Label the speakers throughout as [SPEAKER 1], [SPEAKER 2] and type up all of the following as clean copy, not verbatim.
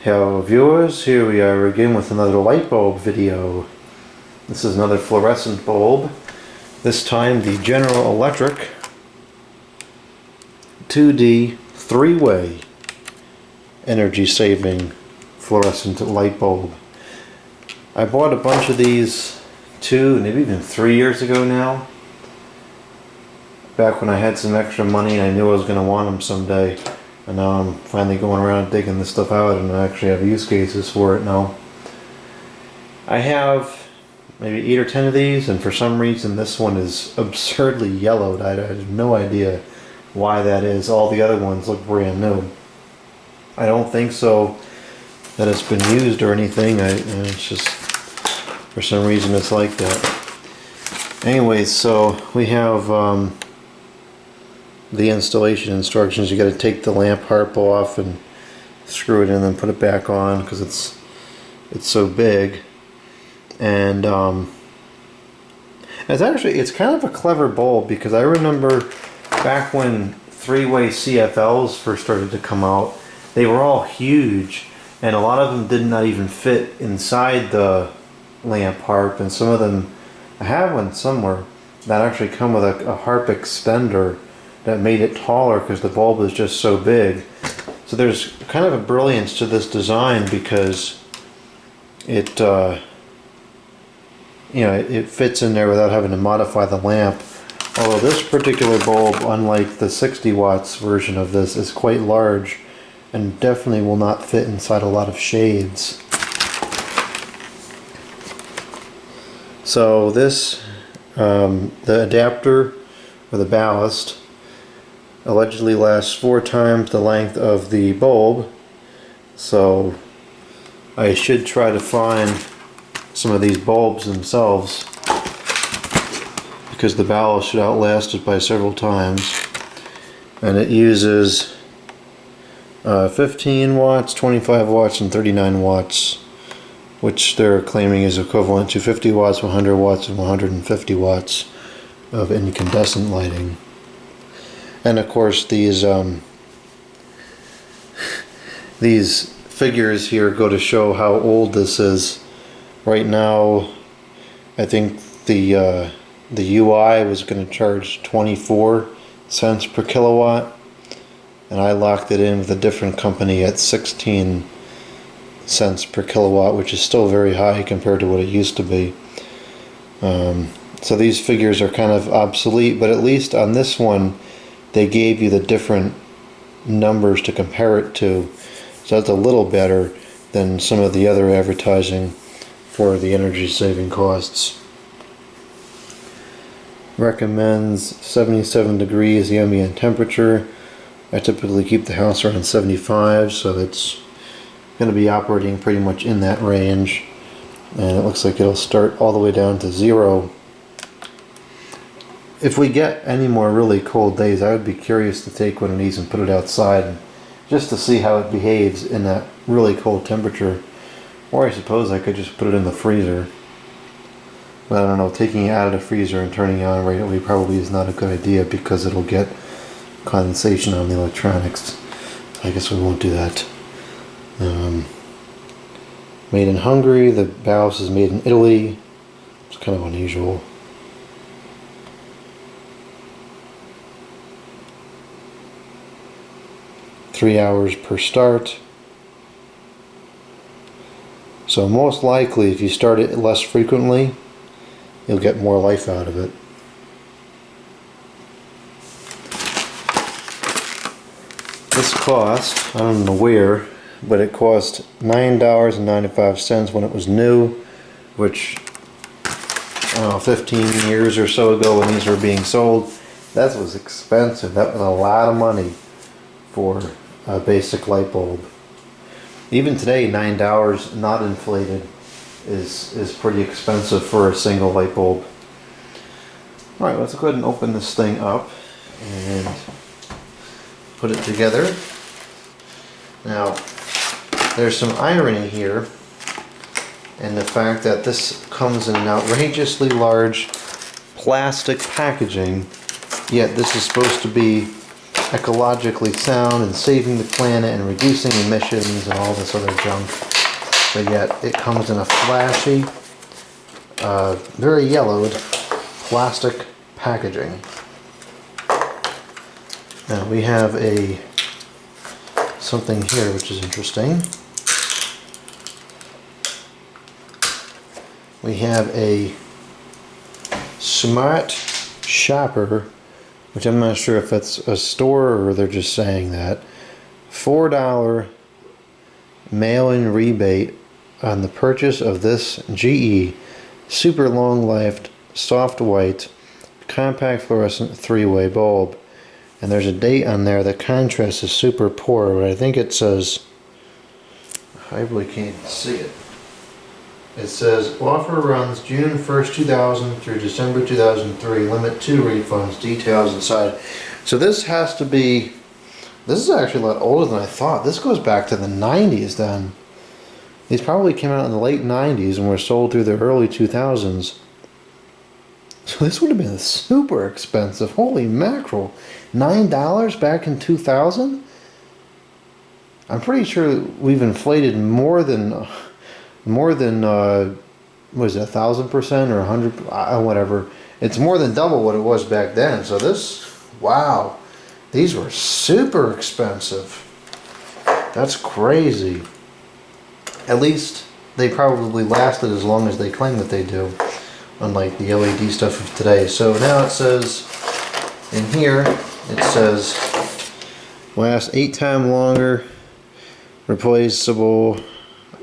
[SPEAKER 1] Hello viewers, here we are again with another light bulb video. This is another fluorescent bulb. This time the General Electric 2D 3-way energy saving fluorescent light bulb. I bought a bunch of these 2, maybe even 3 years ago now. Back when I had some extra money and I knew I was going to want them someday. And now I'm finally going around digging this stuff out and I actually have use cases for it now. I have maybe 8 or 10 of these, and for some reason this one is absurdly yellowed. I have no idea why that is. All the other ones look brand new. I don't think so that it's been used or anything. It's just, for some reason it's like that. Anyway, so we have the installation instructions. You got to take the lamp harp off and screw it in and put it back on because it's so big. And it's kind of a clever bulb, because I remember back when 3-way CFLs first started to come out, they were all huge and a lot of them did not even fit inside the lamp harp, and some of them, I have one somewhere that actually come with a harp extender that made it taller because the bulb is just so big. So there's kind of a brilliance to this design, because it it fits in there without having to modify the lamp. Although this particular bulb, unlike the 60 watts version of this, is quite large and definitely will not fit inside a lot of shades. So this, the adapter or the ballast, allegedly lasts 4 times the length of the bulb, so I should try to find some of these bulbs themselves, because the ballast should outlast it by several times. And it uses 15 watts, 25 watts, and 39 watts, which they're claiming is equivalent to 50 watts, 100 watts, and 150 watts of incandescent lighting. And of course these figures here go to show how old this is. Right now I think the UI was going to charge 24 cents per kilowatt, and I locked it in with a different company at 16 cents per kilowatt, which is still very high compared to what it used to be. So these figures are kind of obsolete, but at least on this one they gave you the different numbers to compare it to, so that's a little better than some of the other advertising for the energy saving costs. Recommends 77 degrees the ambient temperature. I typically keep the house around 75, so it's going to be operating pretty much in that range, and it looks like it'll start all the way down to 0. If we get any more really cold days, I would be curious to take one of these and put it outside just to see how it behaves in that really cold temperature. Or I suppose I could just put it in the freezer. But I don't know, taking it out of the freezer and turning it on right away probably is not a good idea, because it'll get condensation on the electronics. I guess we won't do that. Made in Hungary. The ballast is made in Italy. It's kind of unusual. Three hours per start. So most likely if you start it less frequently, you'll get more life out of it. This cost, I don't know where, but it cost $9.95 when it was new, which, I don't know, 15 years or so ago when these were being sold, that was expensive. That was a lot of money for a basic light bulb. Even today, $9 not inflated is pretty expensive for a single light bulb. Alright, let's go ahead and open this thing up and put it together. Now, there's some irony here in the fact that this comes in an outrageously large plastic packaging, yet this is supposed to be ecologically sound and saving the planet and reducing emissions and all this other junk. But yet it comes in a flashy, very yellowed plastic packaging. Now we have something here which is interesting. We have a smart shopper, which I'm not sure if that's a store or they're just saying that. $4 mail-in rebate on the purchase of this GE super long-lived soft white compact fluorescent 3-way bulb. And there's a date on there. The contrast is super poor, but I think it says, I really can't see it. It says offer runs June 1st, 2000 through December 2003. Limit 2 refunds. Details inside. So this has to be. This is actually a lot older than I thought. This goes back to the 90s then. These probably came out in the late 90s and were sold through the early 2000s. So this would have been super expensive. Holy mackerel. $9 back in 2000? I'm pretty sure we've inflated more than what is it, 1,000% or 100, whatever. It's more than double what it was back then. So this, wow, these were super expensive. That's crazy. At least they probably lasted as long as they claim that they do, unlike the LED stuff of today. So now it says in here, it says last 8 times longer, replaceable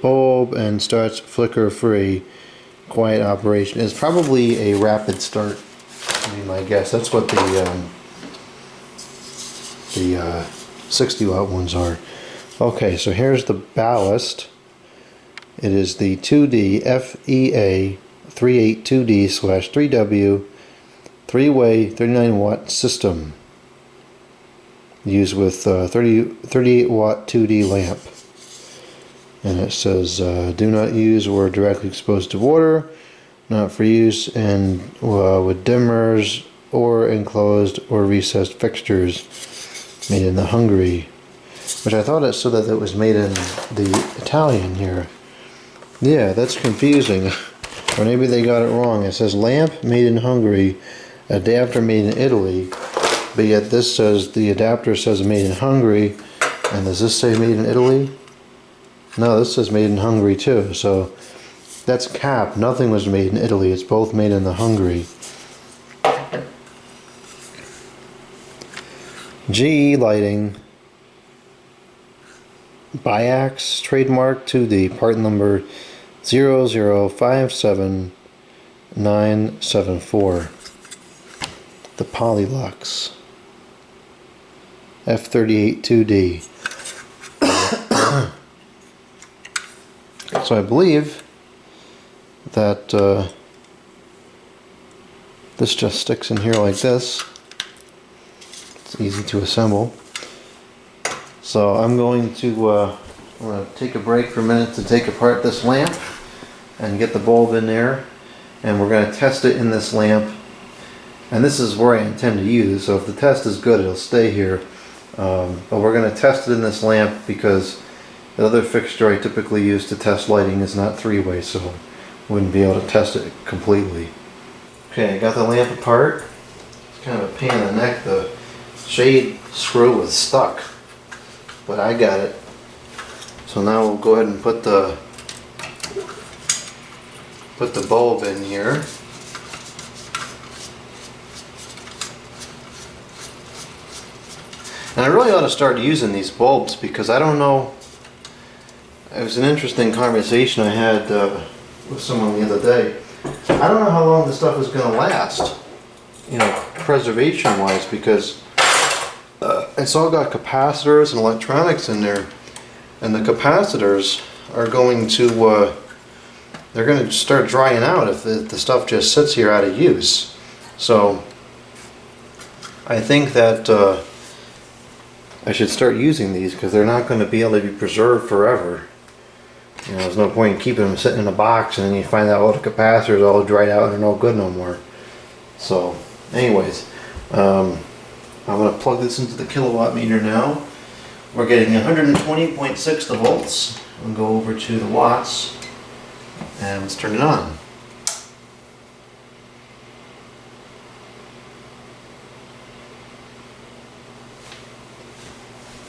[SPEAKER 1] bulb, and starts flicker free, quiet operation. It's probably a rapid start, would be my guess. That's what the 60 watt ones are. Okay, so here's the ballast. It is the 2D FEA 382D/3W 3-way 39 watt system used with 38 watt 2D lamp. And it says do not use or directly exposed to water, not for use and with dimmers or enclosed or recessed fixtures, made in the Hungary, which I thought it said that it was made in the Italian here. Yeah, that's confusing. Or maybe they got it wrong. It says lamp made in Hungary, adapter made in Italy, but yet this says the adapter says made in Hungary, and does this say made in Italy? No, this says made in Hungary too, so that's cap. Nothing was made in Italy, it's both made in the Hungary. GE lighting, Biax trademark 2D, part number 0057974. The Polylux F38 2D. So I believe that this just sticks in here like this. It's easy to assemble. So I'm going to take a break for a minute to take apart this lamp and get the bulb in there, and we're going to test it in this lamp. And this is where I intend to use, so if the test is good it'll stay here. But we're going to test it in this lamp because the other fixture I typically use to test lighting is not 3-way, so I wouldn't be able to test it completely. Okay, I got the lamp apart. It's kind of a pain in the neck. The shade screw was stuck, but I got it. So now we'll go ahead and put the bulb in here. And I really ought to start using these bulbs because I don't know. It was an interesting conversation I had with someone the other day. I don't know how long this stuff is going to last, you know, preservation wise, because it's all got capacitors and electronics in there, and the capacitors are going to they're going to start drying out if the stuff just sits here out of use. So I think that I should start using these because they're not going to be able to be preserved forever. You know, there's no point in keeping them sitting in a box and then you find out all the capacitors all dried out and they're no good no more. So anyways, I'm going to plug this into the kilowatt meter now. We're getting 120.6 volts. I'll go over to the watts and let's turn it on.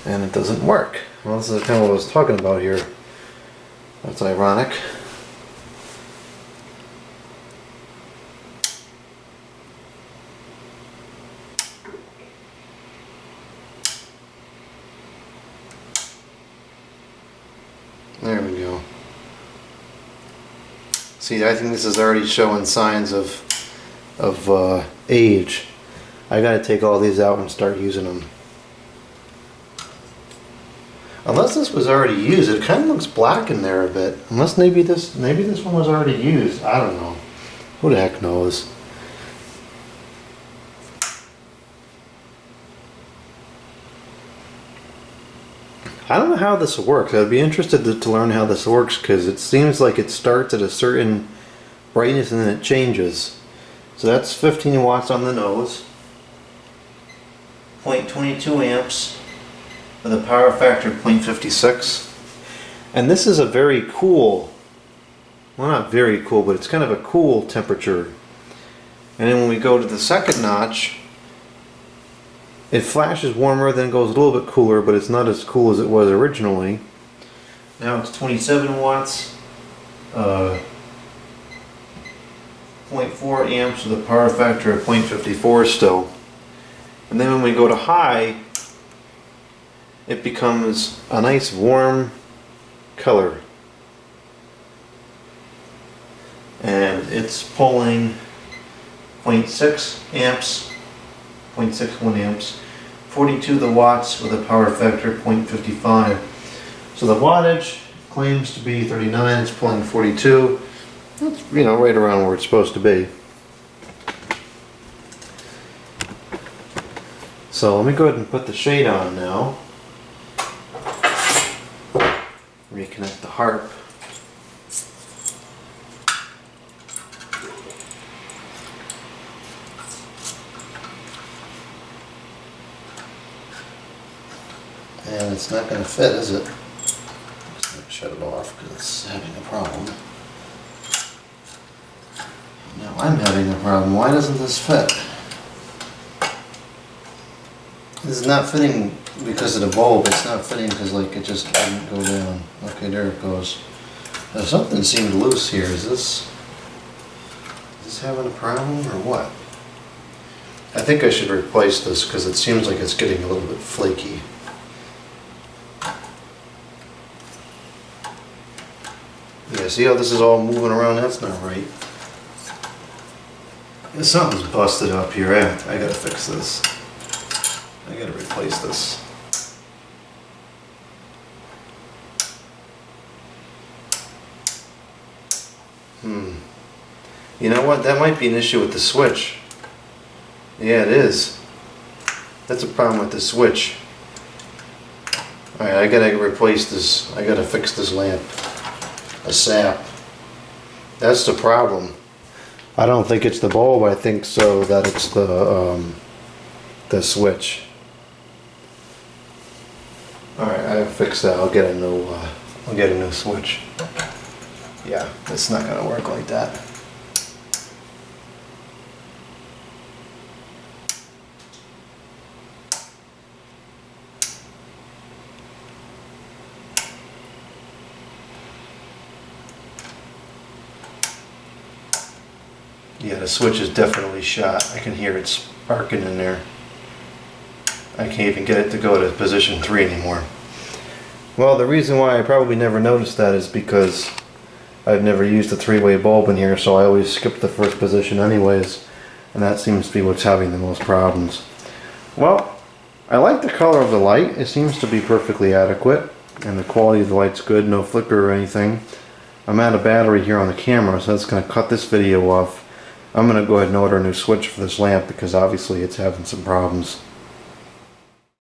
[SPEAKER 1] And it doesn't work. Well, this is kind of what I was talking about here. That's ironic. There we go. See, I think this is already showing signs of age. I gotta take all these out and start using them. Unless this was already used, it kind of looks black in there a bit. Unless maybe this one was already used. I don't know. Who the heck knows? I don't know how this works. I'd be interested to learn how this works because it seems like it starts at a certain brightness and then it changes. So that's 15 watts on the nose. 0.22 amps with a power factor of 0.56. And this is a very cool, well, not very cool, but it's kind of a cool temperature. And then when we go to the second notch, it flashes warmer, then goes a little bit cooler, but it's not as cool as it was originally. Now it's 27 watts, 0.4 amps with a power factor of 0.54 still. And then when we go to high, it becomes a nice warm color. And it's pulling 0.6 amps, 0.61 amps, 42 the watts with a power factor of 0.55. So the wattage claims to be 39, it's pulling 42. That's, you know, right around where it's supposed to be. So let me go ahead and put the shade on now. Reconnect the harp. And it's not going to fit, is it? I'm just going to shut it off because it's having a problem. Now I'm having a problem. Why doesn't this fit? This is not fitting because of the bulb. It's not fitting because like it just didn't go down. Okay, there it goes. Now something seemed loose here. Is this having a problem or what? I think I should replace this because it seems like it's getting a little bit flaky. Yeah, see how this is all moving around? That's not right. Something's busted up here. I gotta fix this. I gotta replace this. You know what? That might be an issue with the switch. Yeah, it is. That's a problem with the switch. Alright, I gotta replace this. I gotta fix this lamp. A sap. That's the problem. I don't think it's the bulb. I think so that it's the switch. Alright, I fixed that. I'll get a new switch. Yeah, it's not gonna work like that. Yeah, the switch is definitely shot. I can hear it sparking in there. I can't even get it to go to position 3 anymore. Well, the reason why I probably never noticed that is because I've never used a 3-way bulb in here, so I always skip the first position anyways, and that seems to be what's having the most problems. Well, I like the color of the light. It seems to be perfectly adequate, and the quality of the light's good, no flicker or anything. I'm out of battery here on the camera, so that's going to cut this video off. I'm going to go ahead and order a new switch for this lamp because obviously it's having some problems.